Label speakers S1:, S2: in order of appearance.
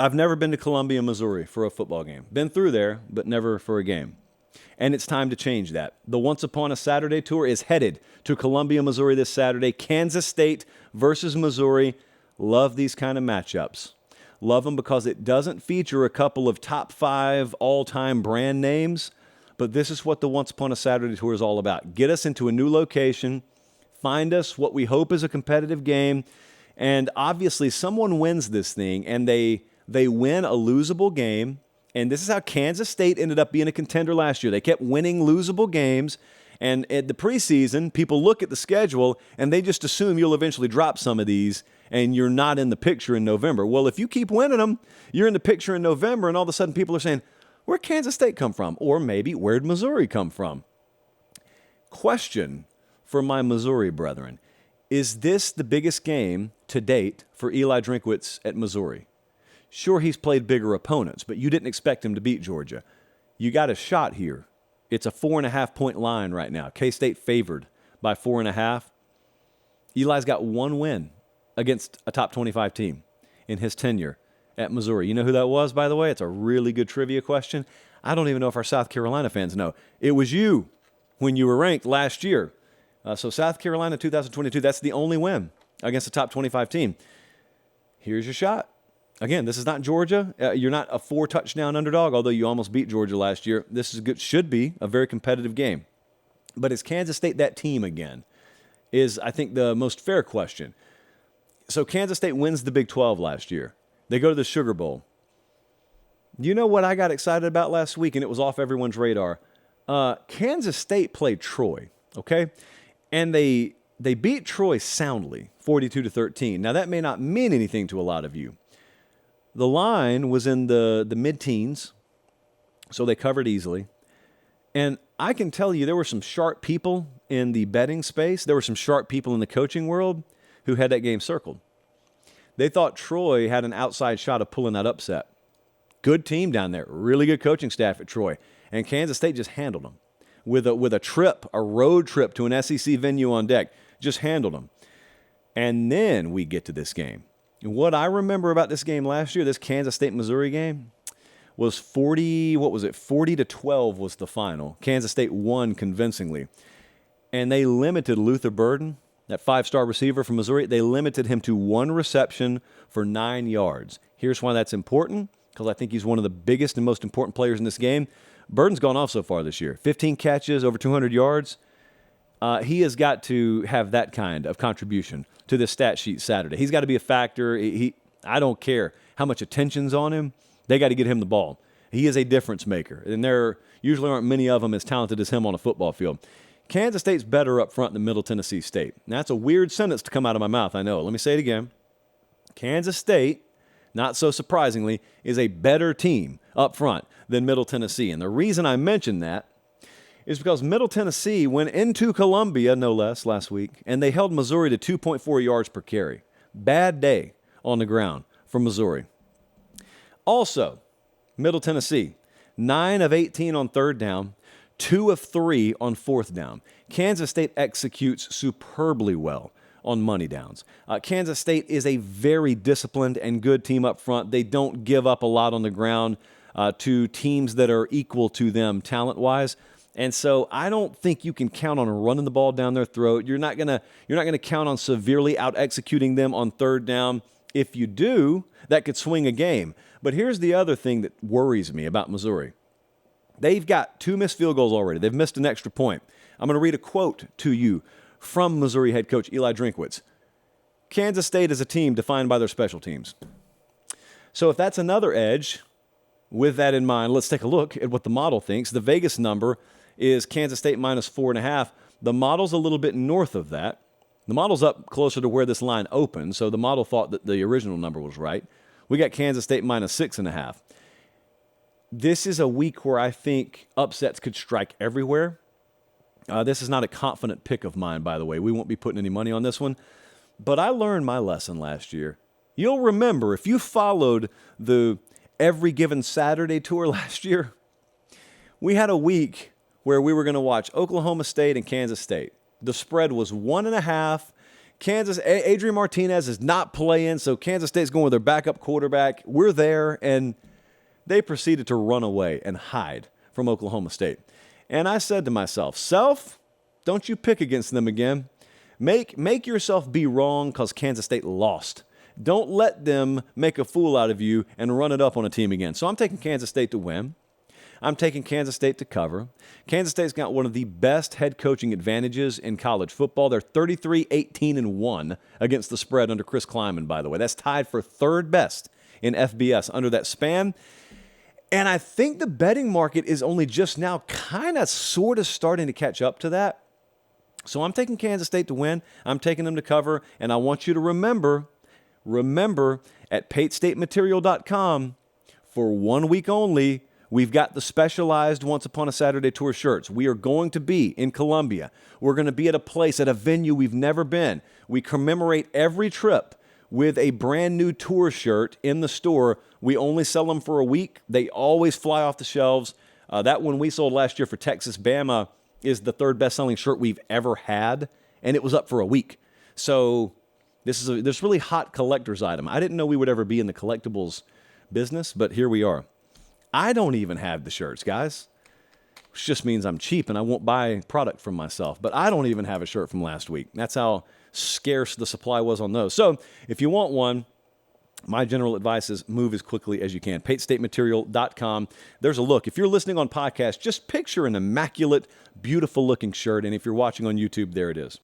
S1: I've never been to Columbia, Missouri for a football game. Been through there, but never for a game. And it's time to change that. The Once Upon a Saturday tour is headed to Columbia, Missouri this Saturday. Kansas State versus Missouri. Love these kind of matchups. Love them because it doesn't feature a couple of top 5 all-time brand names, but this is what the Once Upon a Saturday tour is all about. Get us into a new location, find us what we hope is a competitive game, and obviously someone wins this thing, and they win a losable game. And this is how Kansas State ended up being a contender last year. They kept winning losable games. And at the preseason, people look at the schedule and they just assume you'll eventually drop some of these and you're not in the picture in November. Well, if you keep winning them, you're in the picture in November, and all of a sudden people are saying, where'd Kansas State come from? Or maybe, where'd Missouri come from? Question for my Missouri brethren. Is this the biggest game to date for Eli Drinkwitz at Missouri? Sure, he's played bigger opponents, but you didn't expect him to beat Georgia. You got a shot here. It's a 4.5-point line right now. K-State favored by 4.5. Eli's got one win against a top 25 team in his tenure at Missouri. You know who that was, by the way? It's a really good trivia question. I don't even know if our South Carolina fans know. It was you when you were ranked last year. So South Carolina 2022, that's the only win against a top 25 team. Here's your shot. Again, this is not Georgia. You're not a 4-touchdown underdog, although you almost beat Georgia last year. This is good, should be a very competitive game. But is Kansas State that team again? Is, I think, the most fair question. So Kansas State wins the Big 12 last year. They go to the Sugar Bowl. You know what I got excited about last week, and it was off everyone's radar? Kansas State played Troy, okay? And they beat Troy soundly, 42-13. Now, that may not mean anything to a lot of you. The line was in the mid-teens, so they covered easily. And I can tell you there were some sharp people in the betting space. There were some sharp people in the coaching world who had that game circled. They thought Troy had an outside shot of pulling that upset. Good team down there, really good coaching staff at Troy. And Kansas State just handled them with a road trip to an SEC venue on deck. Just handled them. And then we get to this game. What I remember about this game last year, this Kansas State-Missouri game, was 40-12 was the final. Kansas State won convincingly. And they limited Luther Burden, that 5-star receiver from Missouri, they limited him to 1 reception for 9 yards. Here's why that's important, because I think he's one of the biggest and most important players in this game. Burden's gone off so far this year. 15 catches, over 200 yards. He has got to have that kind of contribution to this stat sheet Saturday. He's got to be a factor. I don't care how much attention's on him. They got to get him the ball. He is a difference maker, and there usually aren't many of them as talented as him on a football field. Kansas State's better up front than Middle Tennessee State. Now, that's a weird sentence to come out of my mouth, I know. Let me say it again. Kansas State, not so surprisingly, is a better team up front than Middle Tennessee. And the reason I mention that is because Middle Tennessee went into Columbia, no less, last week, and they held Missouri to 2.4 yards per carry. Bad day on the ground for Missouri. Also, Middle Tennessee, 9 of 18 on third down, 2 of 3 on fourth down. Kansas State executes superbly well on money downs. Kansas State is a very disciplined and good team up front. They don't give up a lot on the ground to teams that are equal to them talent-wise. And so I don't think you can count on running the ball down their throat. You're not gonna count on severely out-executing them on third down. If you do, that could swing a game. But here's the other thing that worries me about Missouri. They've got 2 missed field goals already. They've missed an extra point. I'm going to read a quote to you from Missouri head coach Eli Drinkwitz. Kansas State is a team defined by their special teams. So if that's another edge, with that in mind, let's take a look at what the model thinks. The Vegas number is Kansas State minus 4.5. The model's a little bit north of that. The model's up closer to where this line opened, so the model thought that the original number was right. We got Kansas State minus 6.5. This is a week where I think upsets could strike everywhere. This is not a confident pick of mine, by the way. We won't be putting any money on this one. But I learned my lesson last year. You'll remember, if you followed the Every Given Saturday tour last year, we had a week where we were going to watch Oklahoma State and Kansas State. The spread was 1.5. Adrian Martinez is not playing, so Kansas State's going with their backup quarterback. We're there, and they proceeded to run away and hide from Oklahoma State. And I said to myself, self, don't you pick against them again. Make yourself be wrong because Kansas State lost. Don't let them make a fool out of you and run it up on a team again. So I'm taking Kansas State to win. I'm taking Kansas State to cover. Kansas State's got one of the best head coaching advantages in college football. They're 33-18-1 against the spread under Chris Kleiman, by the way. That's tied for third best in FBS under that span. And I think the betting market is only just now kind of sort of starting to catch up to that. So I'm taking Kansas State to win. I'm taking them to cover. And I want you to remember at PateStateMaterial.com, for 1 week only, we've got the specialized Once Upon a Saturday Tour shirts. We are going to be in Columbia. We're going to be at a place, at a venue we've never been. We commemorate every trip with a brand new tour shirt in the store. We only sell them for a week. They always fly off the shelves. That one we sold last year for Texas Bama is the third best-selling shirt we've ever had, and it was up for a week. So this is this really hot collector's item. I didn't know we would ever be in the collectibles business, but here we are. I don't even have the shirts, guys, which just means I'm cheap and I won't buy product from myself. But I don't even have a shirt from last week. That's how scarce the supply was on those. So if you want one, my general advice is move as quickly as you can. PateStateMaterial.com. There's a look. If you're listening on podcast, just picture an immaculate, beautiful-looking shirt. And if you're watching on YouTube, there it is.